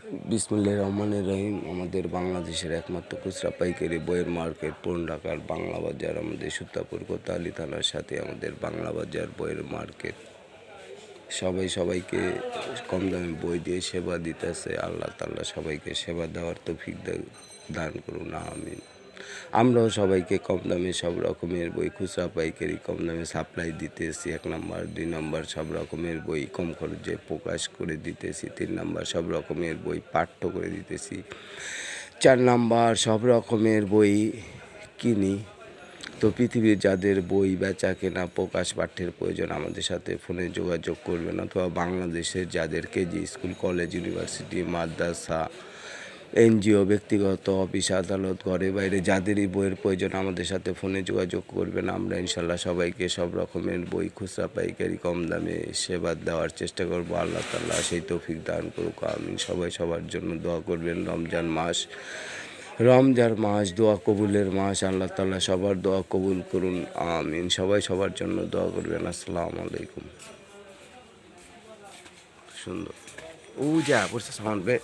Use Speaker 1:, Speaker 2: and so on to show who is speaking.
Speaker 1: বিসমিল্লাহির রহমানির রহিম। আমাদের বাংলাদেশের একমাত্র খুচরা পাইকারি বইয়ের মার্কেট পুরান ঢাকার বাংলা বাজার, আমাদের সুতাপুর কোতোয়ালি থানার সাথে আমাদের বাংলা বাজার বইয়ের মার্কেট। সবাইকে কম দামে বই দিয়ে সেবা দিতেছে। আল্লাহ তাআলা সবাইকে সেবা দেওয়ার তৌফিক দান করুন, আমিন। আমরাও সবাইকে কম দামে সব রকমের বই খুচরা পাইকারি কম দামে সাপ্লাই দিতেছি। 1 নাম্বার, 2 নাম্বার সব রকমের বই কম খরচে প্রকাশ করে দিতেছি। 3 নাম্বার সব রকমের বই পাঠ্য করে দিতেছি। 4 নাম্বার সব রকমের বই কিনি। তো পৃথিবীর যাদের বই বেচা কেনা প্রকাশ পাঠ্যের প্রয়োজন আমাদের সাথে ফোনে যোগাযোগ করবেন, অথবা বাংলাদেশের যাদের কেজি স্কুল, কলেজ, ইউনিভার্সিটি, মাদ্রাসা, এনজিও, ব্যক্তিগত অফিস, আদালত, ঘরে বাইরে যাদেরই বইয়ের প্রয়োজন আমাদের সাথে ফোনে যোগাযোগ করবেন। আমরা ইনশাল্লাহ সবাইকে সব রকমের বই খুচরা পাইকারি কম দামে সেবা দেওয়ার চেষ্টা করব। আল্লাহ তাআলা সেই তৌফিক দান করুক, আমিন। সবাই সবার জন্য দোয়া করবেন। রমজান মাস দোয়া কবুলের মাস। আল্লাহ তাআলা সবার দোয়া কবুল করুন, আমিন। সবাই সবার জন্য দোয়া করবেন। আসসালামু আলাইকুম। সুন্দর ও যা পড়ছে সামান বে।